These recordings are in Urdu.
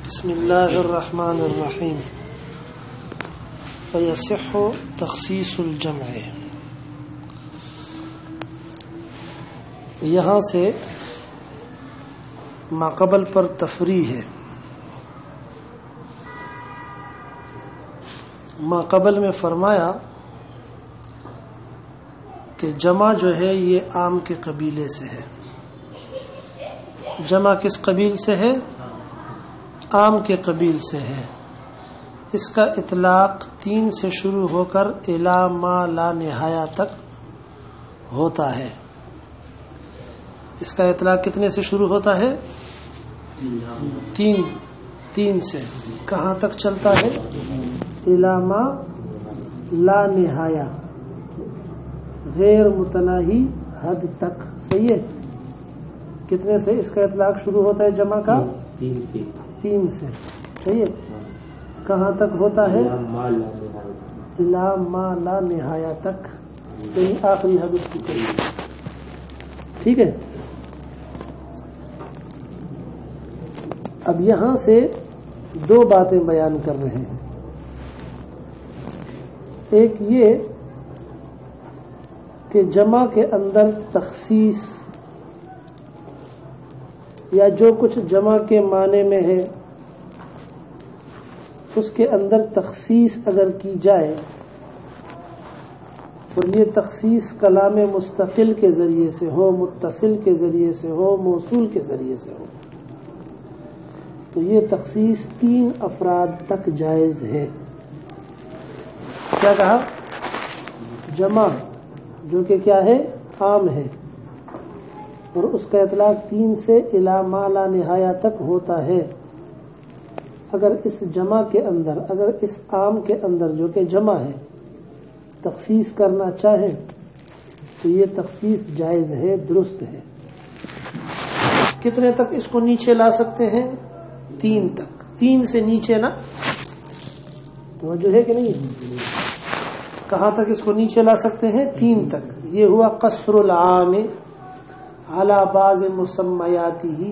بسم اللہ الرحمن الرحیم فیصح تخصیص الجمع. یہاں سے ما قبل پر تفریح ہے. ما قبل میں فرمایا کہ جمع جو ہے یہ عام کے قبیلے سے ہے. جمع کس قبیل سے ہے؟ عام کے قبیل سے ہے. اس کا اطلاق تین سے شروع ہو کر الی ما لا نہایہ تک ہوتا ہے. اس کا اطلاق کتنے سے شروع ہوتا ہے؟ تین سے. کہاں تک چلتا ہے؟ الی ما لا نہایہ، غیر متناہی حد تک. صحیح ہے؟ کتنے سے اس کا اطلاق شروع ہوتا ہے جمع کا؟ تین سے. صحیح ہے؟ کہاں تک ہوتا ہے؟ الی ما لا نہایہ تک، کہیں آخری حد اس کی قریب. ٹھیک ہے. اب یہاں سے دو باتیں بیان کر رہے ہیں. ایک یہ کہ جمع کے اندر تخصیص یا جو کچھ جمع کے معنی میں ہے اس کے اندر تخصیص اگر کی جائے اور یہ تخصیص کلام مستقل کے ذریعے سے ہو، متصل کے ذریعے سے ہو، موصول کے ذریعے سے ہو، تو یہ تخصیص تین افراد تک جائز ہے. کیا کہا؟ جمع جو کہ کیا ہے؟ عام ہے، اور اس کا اطلاق تین سے الی ما لا نہایہ تک ہوتا ہے. اگر اس جمع کے اندر، اگر اس عام کے اندر جو کہ جمع ہے تخصیص کرنا چاہے تو یہ تخصیص جائز ہے، درست ہے. کتنے تک اس کو نیچے لا سکتے ہیں؟ تین تک. تین سے نیچے نا، توجہ ہے کہ نہیں؟ کہاں تک اس کو نیچے لا سکتے ہیں؟ تین تک. یہ ہوا قصر العام علی بعض مسمیاتہ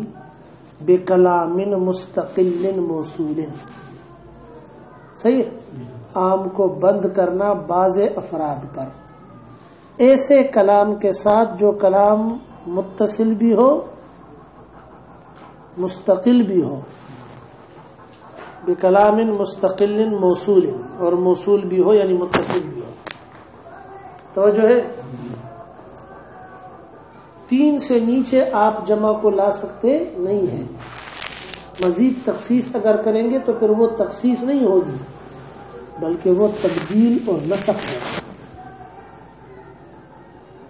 بکلام مستقل موصول. صحیح ہے؟ عام کو بند کرنا بعض افراد پر، ایسے کلام کے ساتھ جو کلام متصل بھی ہو، مستقل بھی ہو. بکلام مستقل موصول، اور موصول بھی ہو یعنی متصل بھی ہو. توجہ ہے؟ تین سے نیچے آپ جمع کو لا سکتے نہیں ہیں. مزید تخصیص اگر کریں گے تو پھر وہ تخصیص نہیں ہوگی بلکہ وہ تبدیل اور نسخ ہے.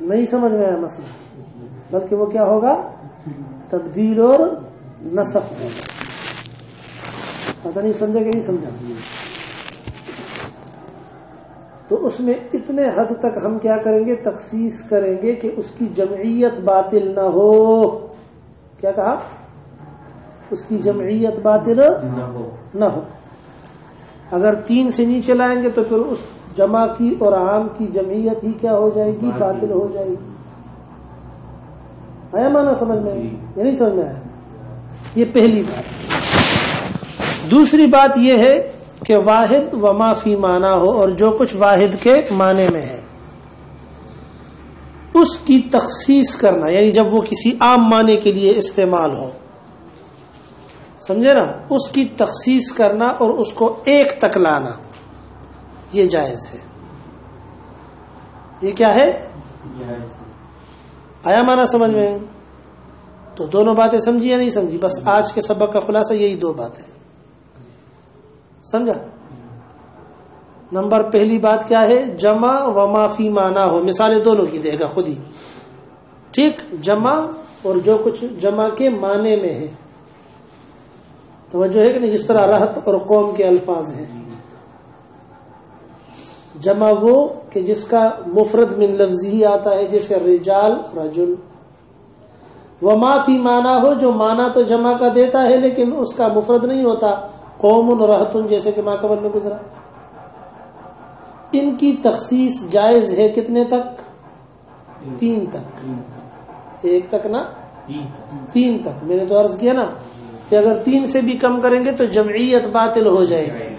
نہیں سمجھ میں آیا مسئلہ؟ بلکہ وہ کیا ہوگا؟ تبدیل اور نسخ ہوگا. پتہ نہیں سمجھا کہ نہیں سمجھا؟ تو اس میں اتنے حد تک ہم کیا کریں گے؟ تخصیص کریں گے کہ اس کی جمعیت باطل نہ ہو. کیا کہا؟ اس کی جمعیت باطل نہ ہو. اگر تین سے نیچے لائیں گے تو پھر اس جمع کی اور عام کی جمعیت ہی کیا ہو جائے گی؟ باطل ہو جائے گی. آیا مانا سمجھ میں؟ یہ نہیں سمجھ میں آیا؟ یہ پہلی بات. دوسری بات یہ ہے کہ واحد و ما فی معنی ہو، اور جو کچھ واحد کے معنی میں ہے اس کی تخصیص کرنا، یعنی جب وہ کسی عام معنی کے لیے استعمال ہو، سمجھے نا، اس کی تخصیص کرنا اور اس کو ایک تک لانا یہ جائز ہے. یہ کیا ہے؟ آیا مانا سمجھ میں؟ تو دونوں باتیں سمجھی یا نہیں سمجھی؟ بس آج کے سبق کا خلاصہ یہی دو باتیں. سمجھا؟ نمبر پہلی بات کیا ہے؟ جمع و ما فی معنی ہو. مثالیں دونوں کی دے گا خود ہی. ٹھیک؟ جمع اور جو کچھ جمع کے معنی میں ہے. توجہ ہے کہ نہیں؟ جس طرح رہت اور قوم کے الفاظ ہیں. جمع وہ کہ جس کا مفرد من لفظ ہی آتا ہے، جیسے رجال، رجل. و ما فی معنی ہو جو معنی تو جمع کا دیتا ہے لیکن اس کا مفرد نہیں ہوتا، قوم رہتن، جیسے کہ ما قبل میں گزرا. ان کی تخصیص جائز ہے. کتنے تک؟ تین تک. ایک تک نا، تین تک. میں نے تو عرض کیا نا کہ اگر 3 سے بھی کم کریں گے تو جمعیت باطل ہو جائے گی،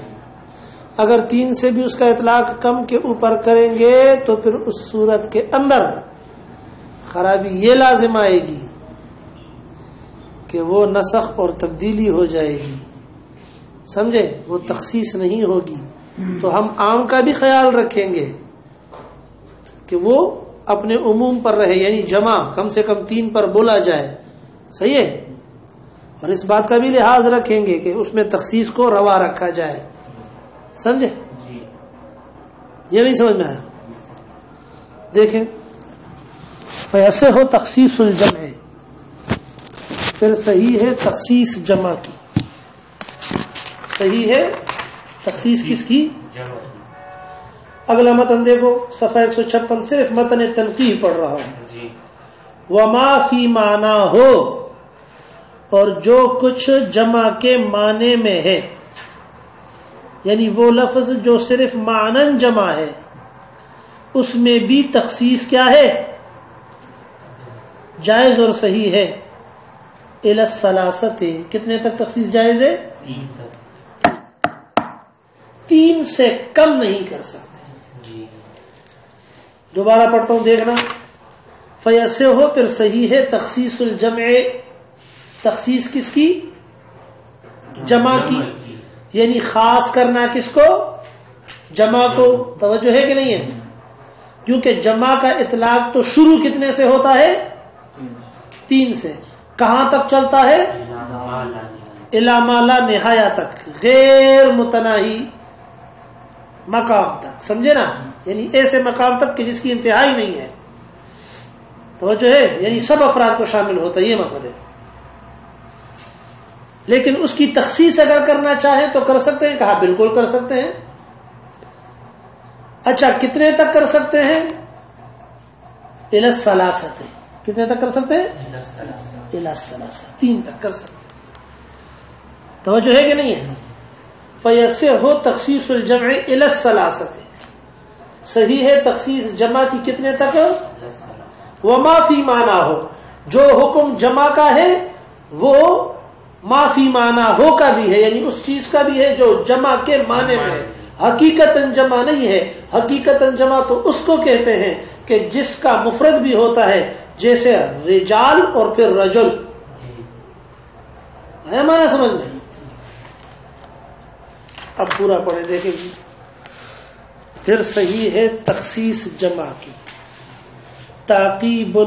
اگر 3 سے بھی اس کا اطلاق کم کے اوپر کریں گے تو پھر اس صورت کے اندر خرابی یہ لازم آئے گی کہ وہ نسخ اور تبدیلی ہو جائے گی، سمجھے، وہ تخصیص نہیں ہوگی۔ تو ہم عام کا بھی خیال رکھیں گے کہ وہ اپنے عموم پر رہے، یعنی جمع کم سے کم 3 پر بولا جائے، صحیح ہے، اور اس بات کا بھی لحاظ رکھیں گے کہ اس میں تخصیص کو روا رکھا جائے، سمجھے؟ یہ نہیں سمجھ میں آیا؟ دیکھیں، فیسے ہو تخصیص الجمع، پھر صحیح ہے تخصیص جمع کی، صحیح ہے تخصیص کس کی؟ اگلا متن دیکھو صفحہ 156، صرف متن تنقیح پڑھ رہا ہوں۔ وما فی معنی ہو، اور جو کچھ جمع کے معنی میں ہے، یعنی وہ لفظ جو صرف معنن جمع ہے اس میں بھی تخصیص کیا ہے؟ جائز اور صحیح ہے۔ الی الثلاثۃ، کتنے تک تخصیص جائز ہے؟ 3 سے کم نہیں کر سکتے۔ دوبارہ پڑھتا ہوں، دیکھنا، فیسے ہو، پھر صحیح ہے تخصیص الجمع، تخصیص کس کی؟ جمع کی، یعنی خاص کرنا کس کو؟ جمع کو۔ توجہ ہے کہ نہیں ہے؟ کیونکہ جمع کا اطلاق تو شروع کتنے سے ہوتا ہے؟ 3 سے۔ کہاں تک چلتا ہے؟ الی ما لا نہایہ تک، غیر متناہی مقام تک، سمجھے نا، یعنی ایسے مقام تک کہ جس کی انتہائی نہیں ہے۔ توجہ ہے، یعنی سب افراد کو شامل ہوتا ہے، یہ مطلب ہے۔ لیکن اس کی تخصیص اگر کرنا چاہیں تو کر سکتے ہیں، کہا بالکل کر سکتے ہیں۔ اچھا، کتنے تک کر سکتے ہیں؟ الی الثلاثۃ، کتنے تک کر سکتے ہیں؟ الی الثلاثۃ، 3 تک کر سکتے ہیں۔ توجہ ہے کہ نہیں ہے؟ فیسے ہو تخصیص الجمع الی الثلاثۃ، صحیح ہے تخصیص جمع کی کتنے تک؟ وما فی معنی ہو، جو حکم جمع کا ہے وہ ما فی معنی ہو کا بھی ہے، یعنی اس چیز کا بھی ہے جو جمع کے معنی میں ہے، حقیقتاً جمع نہیں ہے۔ حقیقتاً جمع تو اس کو کہتے ہیں کہ جس کا مفرد بھی ہوتا ہے، جیسے رجال اور پھر رجل، ہے معنی سمجھ میں؟ اب پورا پڑھیں، دیکھیں جی، پھر صحیح ہے تخصیص جمع کی، تعقیب،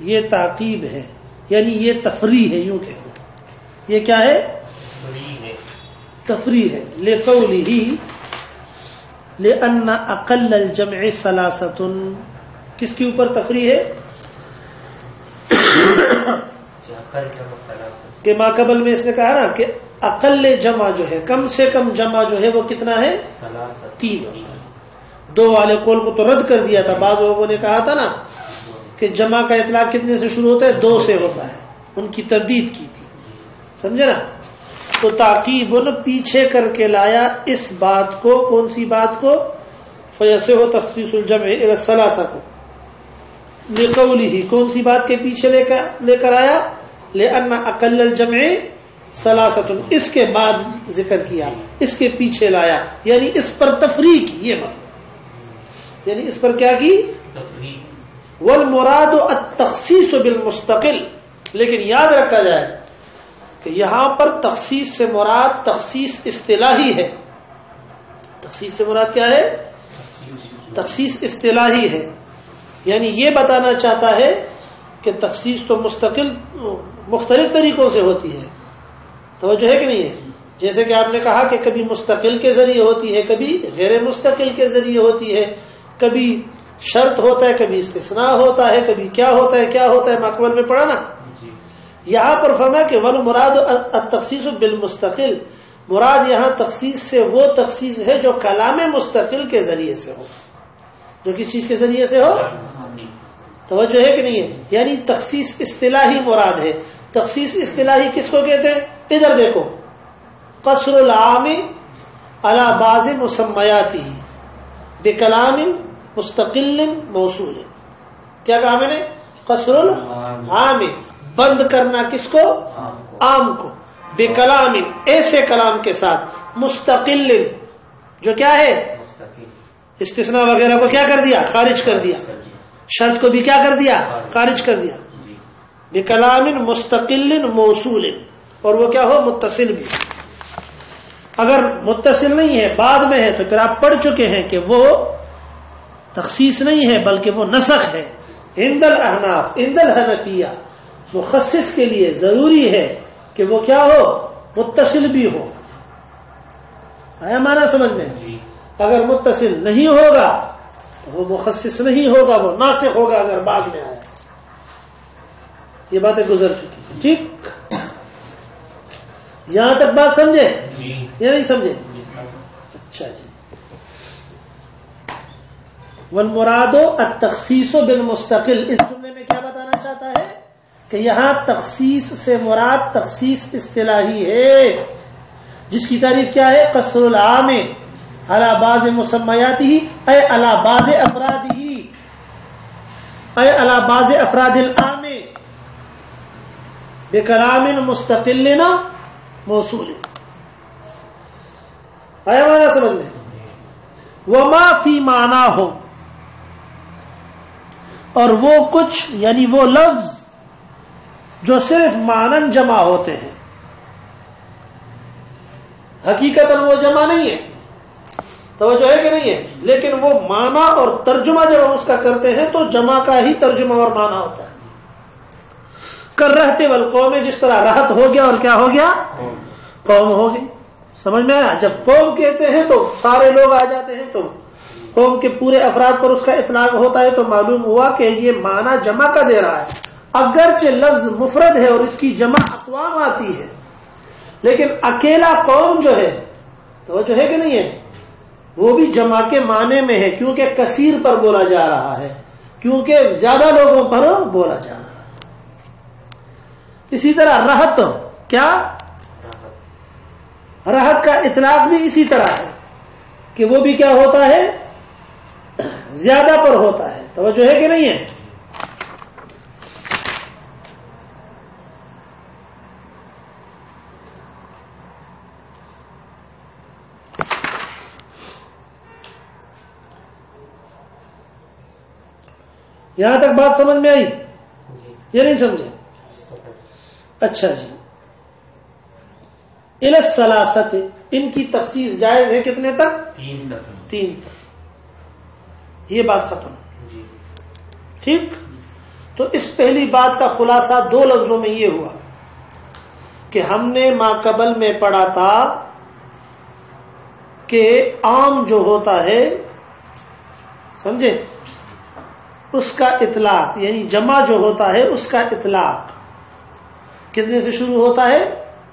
یہ تعقیب ہے، یعنی یہ تفریح ہے، یوں کہہ دو، یہ کیا ہے؟ تفریح ہے۔ لقولہ، لأن اقل الجمع ثلاثۃ، کس کے اوپر تفریح ہے؟ کہ ما قبل میں اس نے کہا نا کہ اقل جمع جو ہے، کم سے کم جمع جو ہے وہ کتنا ہے؟ 3 ہوتا ہے۔ 2 والے قول کو تو رد کر دیا تھا، بعض لوگوں نے کہا تھا نا کہ جمع کا اطلاق کتنے سے شروع ہوتا ہے؟ 2 سے ہوتا ہے، ان کی تردید کی تھی، سمجھے نا؟ تو تعقیب پیچھے کر کے لایا اس بات کو، کون سی بات کو؟ فیسے ہو تخصیص الجمع الی الثلاثہ کو، لقولہ، کون سی بات کے پیچھے لے کر آیا؟ لأن اقل الجمع ثلاثۃ، اس کے بعد ذکر کیا، اس کے پیچھے لایا، یعنی اس پر تفریح کی، یہ مطلب، یعنی اس پر کیا کی؟ تفریح۔ والمراد التخصیص بالمستقل، لیکن یاد رکھا جائے کہ یہاں پر تخصیص سے مراد تخصیص اصطلاحی ہے۔ تخصیص سے مراد کیا ہے؟ تخصیص اصطلاحی ہے، یعنی یہ بتانا چاہتا ہے کہ تخصیص تو مستقل مختلف طریقوں سے ہوتی ہے۔ توجہ ہے کہ نہیں ہے؟ جیسے کہ آپ نے کہا کہ کبھی مستقل کے ذریعے ہوتی ہے، کبھی غیر مستقل کے ذریعے ہوتی ہے، کبھی شرط ہوتا ہے، کبھی استثناء ہوتا ہے، کبھی کیا ہوتا ہے کیا ہوتا ہے، مقبل میں پڑھا نا۔ یہاں پر فرمایا کہ والمراد التخصیص بالمستقل، مراد یہاں تخصیص سے وہ تخصیص ہے جو کلام مستقل کے ذریعے سے ہو، جو کس چیز کے ذریعے سے ہو؟ توجہ ہے کہ نہیں ہے؟ یعنی تخصیص اصطلاحی مراد ہے۔ تخصیص اصطلاحی کس کو کہتے ہیں؟ ادھر دیکھو، قصر العام علی بعض مسمیاتہ بکلام مستقل موصول، کیا کہا میں نے؟ قصر العام، بند کرنا کس کو؟ عام کو بے کلام ایسے کلام کے ساتھ مستقل جو کیا ہے استثناء وغیرہ کو کیا کر دیا خارج کر دیا شرط کو بھی کیا کر دیا خارج کر دیا بے کلام مستقل موصول اور وہ کیا ہو متصل بھی اگر متصل نہیں ہے بعد میں ہے تو پھر آپ پڑھ چکے ہیں کہ وہ تخصیص نہیں ہے بلکہ وہ نسخ ہے عند الاحناف عند الحنفیہ مخصص کے لیے ضروری ہے کہ وہ کیا ہو متصل بھی ہو آیا معنی سمجھ میں اگر متصل نہیں ہوگا تو وہ مخصص نہیں ہوگا وہ ناسخ ہوگا اگر بعد میں آیا یہ باتیں گزر چکی ٹھیک یہاں تک بات سمجھے یا نہیں سمجھے اچھا جی والمراد التخصیص بالمستقل اس جملے میں کیا بتانا چاہتا ہے کہ یہاں تخصیص سے مراد تخصیص اصطلاحی ہے جس کی تعریف کیا ہے قصر العام علی بعض مسمیاتہ اے علی بعض افرادہ اے علی بعض افراد العام بکلام مستقل موصول آیا معنی سمجھ میں وما فی معنی ہو اور وہ کچھ یعنی وہ لفظ جو صرف معنن جمع ہوتے ہیں حقیقتاً وہ جمع نہیں ہے توجہ ہے کہ نہیں ہے لیکن وہ معنی اور ترجمہ جب ہم اس کا کرتے ہیں تو جمع کا ہی ترجمہ اور معنی ہوتا ہے کر رہتے والقوم جس طرح راحت ہو گیا اور کیا ہو گیا قوم ہو گئی سمجھ میں آیا جب قوم کہتے ہیں تو سارے لوگ آ جاتے ہیں تو قوم کے پورے افراد پر اس کا اطلاق ہوتا ہے تو معلوم ہوا کہ یہ معنی جمع کا دے رہا ہے اگرچہ لفظ مفرد ہے اور اس کی جمع اقوام آتی ہے لیکن اکیلا قوم جو ہے تو جو ہے کہ نہیں ہے وہ بھی جمع کے معنی میں ہے کیونکہ کثیر پر بولا جا رہا ہے کیونکہ زیادہ لوگوں پر بولا جا رہا ہے اسی طرح راحت کیا راحت کا اطلاق بھی اسی طرح ہے کہ وہ بھی کیا ہوتا ہے زیادہ پر ہوتا ہے توجہ ہے کہ نہیں ہے یہاں تک بات سمجھ میں آئی یہ نہیں سمجھے اچھا جی الثلاثت ان کی تخصیص جائز ہے کتنے تک تین تک یہ بات ختم ٹھیک تو اس پہلی بات کا خلاصہ دو لفظوں میں یہ ہوا کہ ہم نے ما قبل میں پڑھا تھا کہ عام جو ہوتا ہے سمجھے اس کا اطلاق یعنی جمع جو ہوتا ہے اس کا اطلاق کتنے سے شروع ہوتا ہے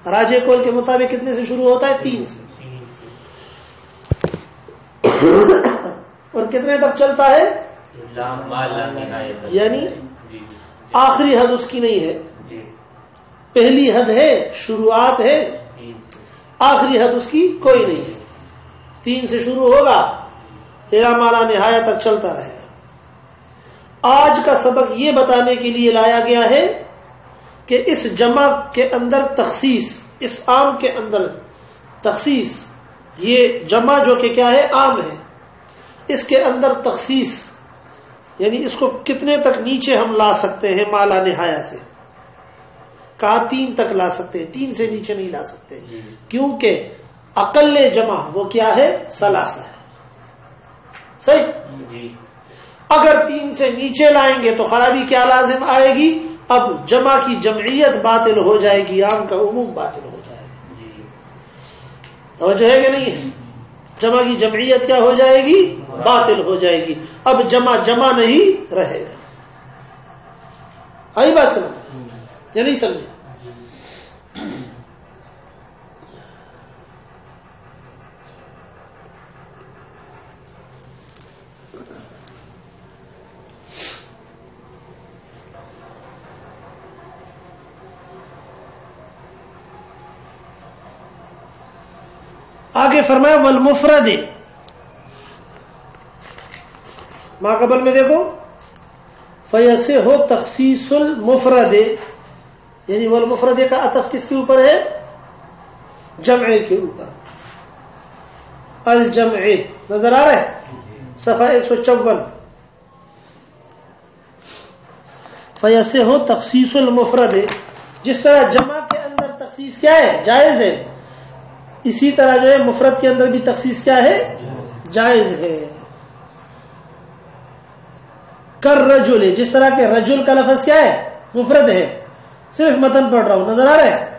راجح قول کے مطابق کتنے سے شروع ہوتا ہے 3 سے اور کتنے تک چلتا ہے یعنی آخری حد اس کی نہیں ہے پہلی حد ہے شروعات ہے آخری حد اس کی کوئی نہیں ہے 3 سے شروع ہوگا تیرا مالا نہایت تک چلتا رہے گا آج کا سبق یہ بتانے کے لیے لایا گیا ہے کہ اس جمع کے اندر تخصیص اس عام کے اندر تخصیص یہ جمع جو کہ کیا ہے عام ہے اس کے اندر تخصیص یعنی اس کو کتنے تک نیچے ہم لا سکتے ہیں مالا نہایا سے کہا 3 تک لا سکتے ہیں 3 سے نیچے نہیں لا سکتے کیونکہ اقل جمع وہ کیا ہے ثلاثہ ہے صحیح اگر 3 سے نیچے لائیں گے تو خرابی کیا لازم آئے گی اب جمع کی جمعیت باطل ہو جائے گی عام کا عموم باطل ہو جائے گا توجہ ہے کہ نہیں ہے جمع کی جمعیت کیا ہو جائے گی باطل ہو جائے گی اب جمع جمع نہیں رہے گا آئی بات سمجھ یا نہیں سمجھے آگے فرمایا والمفرد ما قبل میں دیکھو فیصح تخصیص المفرد یعنی والمفرد کا عطف کس کے اوپر ہے؟ جمع کے اوپر. الجمع نظر آ رہا ہے صفحہ 154. فیصح تخصیص المفرد، جس طرح جمع کے اندر تخصیص کیا ہے؟ جائز ہے، اسی طرح جو ہے مفرد کے اندر بھی تخصیص کیا ہے؟ جائز ہے. کر رجل، جس طرح کہ رجل کا لفظ کیا ہے؟ مفرد ہے. صرف متن پڑھ رہا ہوں، نظر آ رہا ہے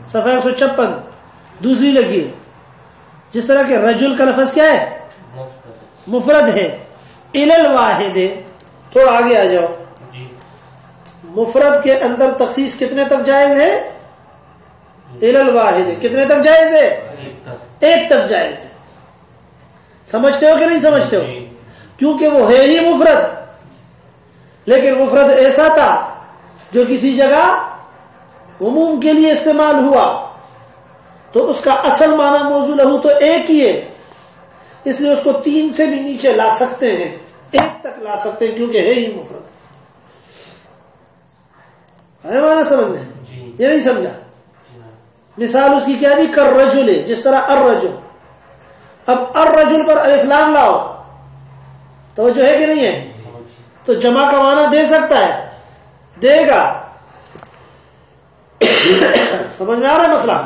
صفحہ 156 دوسری لگی. جس طرح کہ رجل کا لفظ کیا ہے؟ مفرد ہے. الی الواحد، تھوڑا آگے آ جاؤ. مفرد کے اندر تخصیص کتنے تک جائز ہے؟ الی الواحد. کتنے تک جائز ہے؟ ایک تک جائز ہے. سمجھتے ہو کہ نہیں سمجھتے ہو؟ کیونکہ وہ ہے ہی مفرد، لیکن مفرد ایسا تھا جو کسی جگہ عموم کے لیے استعمال ہوا تو اس کا اصل معنی موضوع لہو تو ایک ہی ہے، اس لیے اس کو 3 سے بھی نیچے لا سکتے ہیں، 1 تک لا سکتے ہیں کیونکہ ہے ہی مفرد. ہے معنی سمجھ میں؟ یہ نہیں سمجھا؟ مثال اس کی کیا دی؟ کر رجل، جس طرح الرجل. اب الرجل پر الف لام لاؤ، توجہ ہے کہ نہیں ہے؟ تو جمع کا معنی دے سکتا ہے، دے گا. سمجھ میں آ رہا ہے مسئلہ؟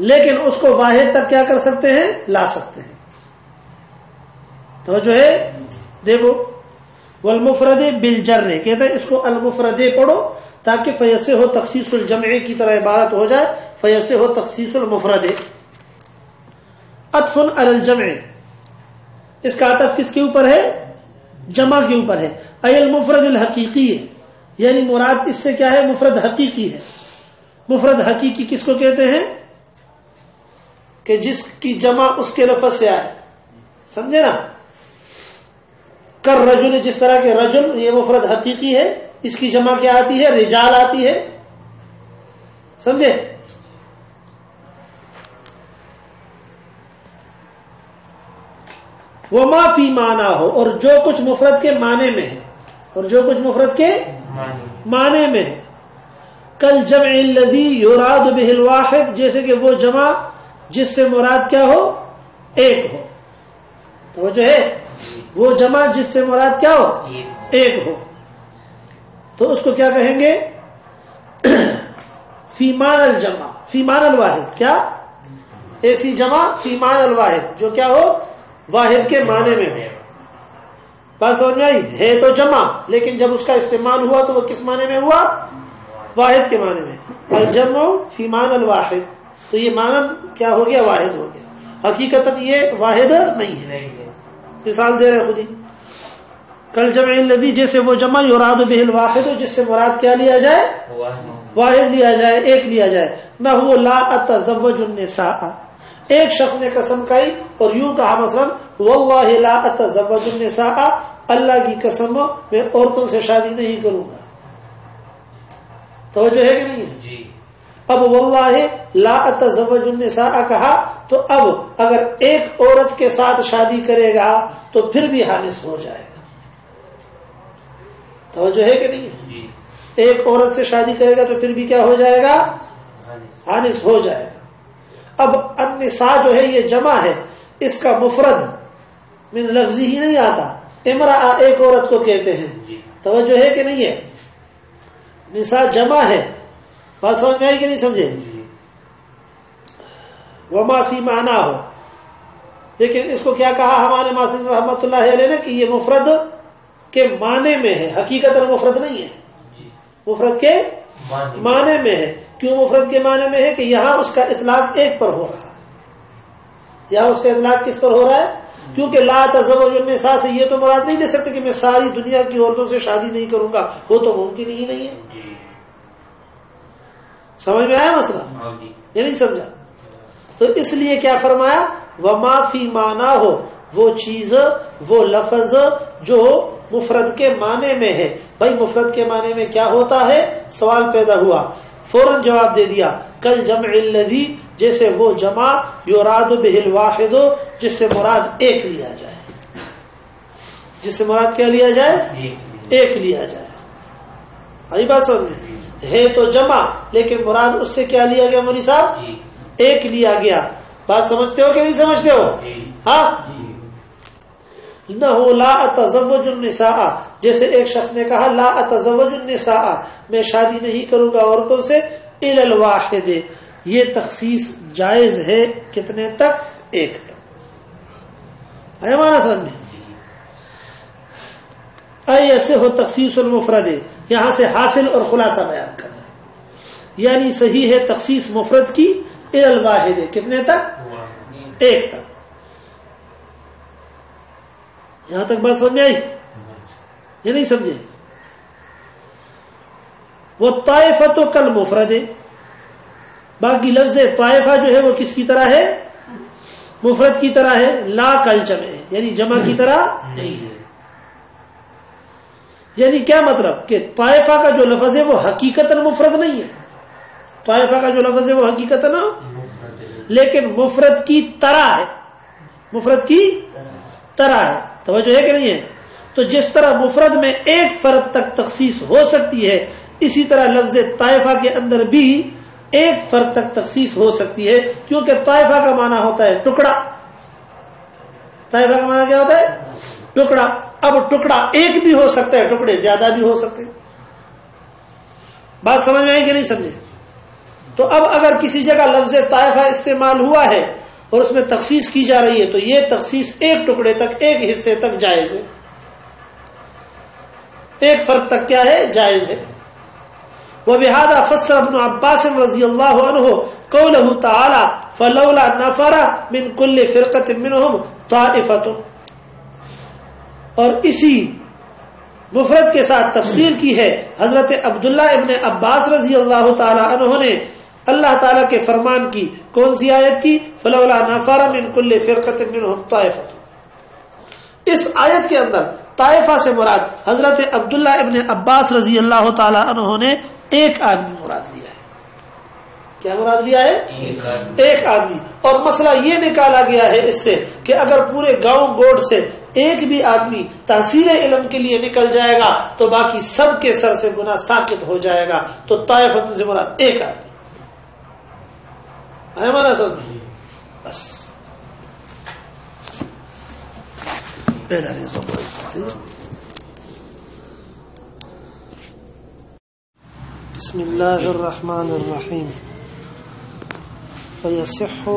لیکن اس کو واحد تک کیا کر سکتے ہیں؟ لا سکتے ہیں. توجہ ہے؟ دیکھو والمفرد بالجر، کہتے ہیں اس کو المفرد پڑھو تاکہ فیصح تخصیص الجمع کی طرح عبارت ہو جائے. فیصح تخصیص المفرد. عطف علی الجمع، اس کا عطف کس کے اوپر ہے؟ جمع کے اوپر ہے. ای المفرد الحقیقی ہے، یعنی مراد اس سے کیا ہے؟ مفرد حقیقی ہے. مفرد حقیقی کس کو کہتے ہیں؟ کہ جس کی جمع اس کے لفظ سے آئے. سمجھے نا؟ کر رجل، جس طرح کہ رجل یہ مفرد حقیقی ہے، اس کی جمع کیا آتی ہے؟ رجال آتی ہے. سمجھے؟ وما فی معنی ہو، اور جو کچھ مفرد کے معنی میں ہے، اور جو کچھ مفرد کے معنی میں ہے. کل جمع الذی یراد بہ الواحد، جیسے کہ وہ جمع جس سے مراد کیا ہو؟ ایک ہو. توجہ ہے؟ وہ جمع جس سے مراد کیا ہو؟ ایک ہو. تو اس کو کیا کہیں گے؟ فی معنی الجمع، فی معنی الواحد. کیا؟ ایسی جمع فی معنی الواحد جو کیا ہو؟ واحد کے معنی میں ہو. بات سمجھ میں آئی؟ ہے تو جمع، لیکن جب اس کا استعمال ہوا تو وہ کس معنی میں ہوا؟ واحد کے معنی میں. الجمع فی معنی الواحد، تو یہ معنی کیا ہو گیا؟ واحد ہو گیا. حقیقتاً یہ واحد نہیں ہے. مثال دے رہے خود ہی. کل جمع الذی، جیسے وہ جمع یراد بہ الواحد، جس سے مراد کیا لیا جائے؟ واحد لیا جائے، ایک لیا جائے. نہ وہ لا اتزوج النساء، ایک شخص نے قسم کھائی اور یوں کہا مثلا واللہ لا اتزوج النساء، اللہ کی قسم میں عورتوں سے شادی نہیں کروں گا. توجہ ہے کہ نہیں ہے؟ جی. اب واللہ لا اتزوج النساء کہا تو اب اگر ایک عورت کے ساتھ شادی کرے گا تو پھر بھی حانث ہو جائے گا. توجہ ہے کہ نہیں ہے؟ جی. ایک عورت سے شادی کرے گا تو پھر بھی کیا ہو جائے گا؟ حانث ہو جائے گا. اب النساء جو ہے یہ جمع ہے، اس کا مفرد من لفظی ہی نہیں آتا. امرأہ ایک عورت کو کہتے ہیں. توجہ ہے کہ نہیں ہے؟ نساء جمع ہے. بات سمجھ میں آئی کہ نہیں سمجھے؟ وما فی معنی ہو، لیکن اس کو کیا کہا ہمارے ماسن رحمۃ اللہ علیہ نے کہ یہ مفرد کے معنی میں ہے، حقیقت مفرد نہیں ہے. مفرد کے معنی میں ہے. کیوں مفرد کے معنی میں ہے؟ کہ یہاں اس کا اطلاق ایک پر ہو رہا ہے. یہاں اس کا اطلاق کس پر ہو رہا ہے؟ کیونکہ لا تزوج النساء سے یہ تو مراد نہیں لے سکتے کہ میں ساری دنیا کی عورتوں سے شادی نہیں کروں گا، وہ تو ممکن ہی نہیں ہے. سمجھ میں آیا مسئلہ؟ یہ نہیں سمجھا؟ تو اس لیے کیا فرمایا؟ وما فی معنی ہو، وہ چیز، وہ لفظ جو مفرد کے معنی میں ہے. بھائی مفرد کے معنی میں کیا ہوتا ہے؟ سوال پیدا ہوا، فوراً جواب دے دیا. کل جمع الذی، جیسے وہ جمع یراد بہ الواحد، جس سے مراد ایک لیا جائے. جس سے مراد کیا لیا جائے؟ ایک لیا جائے. آئی بات سمجھ میں؟ ہے تو جمع لیکن مراد اس سے کیا لیا گیا مولوی صاحب؟ ایک لیا گیا. بات سمجھتے ہو کہ نہیں سمجھتے ہو؟ ہاں. نہ لا اتزوج النساء، جیسے ایک شخص نے کہا لا اتزوج النساء، میں شادی نہیں کروں گا عورتوں سے، الا الواحد، یہ تخصیص جائز ہے کتنے تک؟ ایک تک. آیا مانا سمجھ میں؟ ایسے ہو تخصیص المفرد، یہاں سے حاصل اور خلاصہ بیان کرنا ہے. یعنی صحیح ہے تخصیص مفرد کی الا الواحد، کتنے تک؟ ایک تک. یہاں تک بات سمجھ میں آئی یا نہیں سمجھے؟ وہ طائفہ تو کل مفرد، باقی لفظ طائفہ جو ہے وہ کس کی طرح ہے؟ مفرد کی طرح ہے. لا کل جمع، یعنی جمع کی طرح نہیں ہے. یعنی کیا مطلب کہ طائفہ کا جو لفظ ہے وہ حقیقتاً مفرد نہیں ہے. طائفہ کا جو لفظ ہے وہ حقیقتاً لیکن مفرد کی طرح ہے. مفرد کی طرح ہے. توجہ ہے کہ نہیں ہے؟ تو جس طرح مفرد میں ایک فرد تک تخصیص ہو سکتی ہے، اسی طرح لفظ طائفہ کے اندر بھی ایک فرد تک تخصیص ہو سکتی ہے، کیونکہ طائفہ کا معنی ہوتا ہے ٹکڑا. طائفہ کا معنی کیا ہوتا ہے؟ ٹکڑا. اب ٹکڑا ایک بھی ہو سکتا ہے، ٹکڑے زیادہ بھی ہو سکتے ہیں. بات سمجھ میں آئی کہ نہیں سمجھے؟ تو اب اگر کسی جگہ لفظ طائفہ استعمال ہوا ہے اور اس میں تخصیص کی جا رہی ہے تو یہ تخصیص ایک ٹکڑے تک، ایک حصے تک جائز ہے، ایک فرد تک کیا ہے؟ جائز ہے. وبهذا فسر ابن عباس رضی اللہ عنہ قوله تعالی فلولا نفر من كل فرقة منهم طائفة، اور اسی مفرد کے ساتھ تفسیر کی ہے حضرت عبداللہ ابن عباس رضی اللہ تعالی عنہ نے اللہ تعالیٰ کے فرمان کی. کون سی آیت کی؟ فلولا نفر من كل فرقة منهم طائفة. اس آیت کے اندر طائفہ سے مراد حضرت عبداللہ ابن عباس رضی اللہ تعالی عنہ نے ایک آدمی مراد لیا ہے. کیا مراد لیا ہے؟ ایک آدمی. اور مسئلہ یہ نکالا گیا ہے اس سے کہ اگر پورے گاؤں گوڑ سے ایک بھی آدمی تحصیل علم کے لیے نکل جائے گا تو باقی سب کے سر سے گناہ ساقط ہو جائے گا. تو طائفہ سے مراد ایک آدمی. ہمارا سب بس بسم اللہ الرحمن الرحیم. فیصح